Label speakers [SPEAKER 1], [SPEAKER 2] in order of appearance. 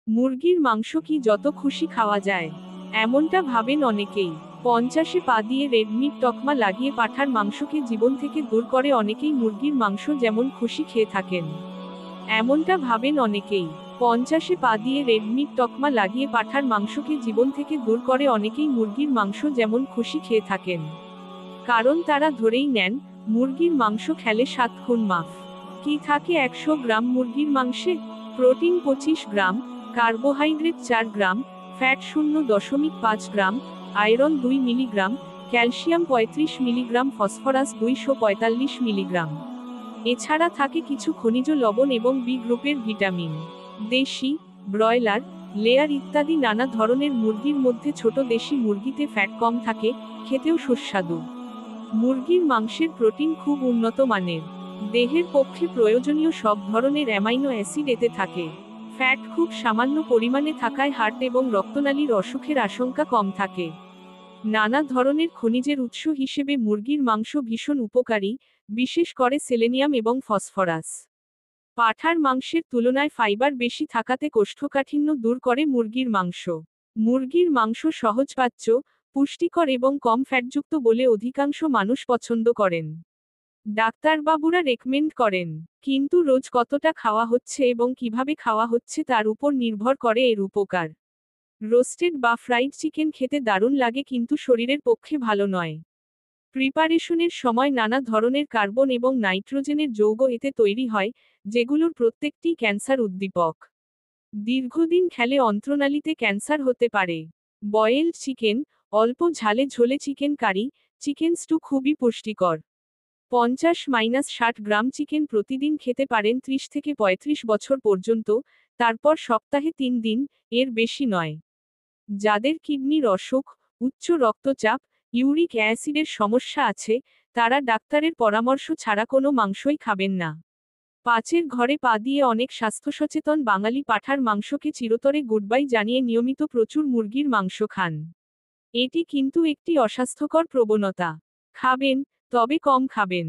[SPEAKER 1] মুরগির মাংস কি যত খুশি খাওয়া যায়, এমনটা ভাবেন অনেকেই। 50-এ পা দিয়ে রেডমিট তকমা লাগিয়ে পাঁঠার মাংসকে জীবন থেকে দূর করে অনেকেই মুরগির মাংস যেমন খুশি খেয়ে থাকেন। এমনটা ভাবেন অনেকেই। 50-এ পা দিয়ে রেডমিট তকমা লাগিয়ে পাঁঠার মাংসকে জীবন থেকে দূর করে অনেকেই মুরগির মাংস যেমন খুশি খেয়ে থাকেন। কারণ তারা ধরেই নেন, মুরগির মাংস খেলে 7 খুন মাফ। কি থাকে 100 গ্রাম মুরগির মাংসে? Protein 25 gram, carbohydrate 4 gram, fat 0.5 gram, iron 2 milligram, calcium 35 milligram, phosphorus 245 milligram. এছাড়া থাকে কিছু খনিজ লবণ এবং বি গ্রুপের ভিটামিন। দেশি, ব্রয়লার, লেয়ার ইত্যাদি নানা ধরনের মুরগির মধ্যে ছোট দেশি মুরগিতে ফ্যাট কম থাকে, খেতেও সুস্বাদু। মুরগির মাংসের প্রোটিন খুব উন্নত মানের। দেহের পক্ষে প্রয়োজনীয় সব ধরনের অ্যামাইনো অ্যাসিড এতে থাকে। ফ্যাট খুব সামান্য পরিমাণে থাকায় হার্ট এবং রক্তনালীর অসুখের আশঙ্কা কম থাকে। নানা ধরনের খনিজের উৎস হিসেবে মুরগির মাংস ভীষণ উপকারী, বিশেষ করে সেলেনিয়াম এবং ফসফরাস। পাঁঠার মাংসের তুলনায় ফাইবার বেশি থাকাতে কোষ্ঠকাঠিন্য দূর করে মুরগির মাংস। মুরগির মাংস সহজপাচ্য, পুষ্টিকর এবং কম ফ্যাটযুক্ত বলে অধিকাংশ মানুষ পছন্দ করেন। ডাক্তারবাবুরা রেকমেন্ড করেন, কিন্তু রোজ কতটা খাওয়া হচ্ছে এবং কিভাবে খাওয়া হচ্ছে তার উপর নির্ভর করে এর উপকার। রোস্টেড বা ফ্রাইড চিকেন খেতে দারুণ লাগে কিন্তু শরীরের পক্ষে ভালো নয়। প্রিপারেশনের সময় নানা ধরনের কার্বন এবং নাইট্রোজেনের যৌগ এতে তৈরি হয়, যেগুলোর প্রত্যেকটি ক্যান্সার উদ্দীপক। দীর্ঘদিন খেলে অন্ত্রনালীতে ক্যান্সার হতে পারে। বয়েলড চিকেন, অল্প ঝালে ঝোলে চিকেন কারি, চিকেন স্টু খুবই পুষ্টিকর। 50-60 গ্রাম চিকেন প্রতিদিন খেতে পারেন 30 থেকে 35 বছর পর্যন্ত, তারপর সপ্তাহে 3 দিন, এর বেশি নয়। যাদের কিডনির অসুখ, উচ্চ রক্তচাপ, ইউরিক অ্যাসিডের সমস্যা আছে, তারা ডাক্তারের পরামর্শ ছাড়া কোনো মাংসই খাবেন না। পাঁচের ঘরে পা দিয়ে অনেক স্বাস্থ্যসচেতন বাঙালি পাঁঠার মাংসকে চিরতরে গুডবাই জানিয়ে নিয়মিত প্রচুর মুরগির মাংস খান। এটি কিন্তু একটি অস্বাস্থ্যকর প্রবণতা। খাবেন, তবে কম খাবেন।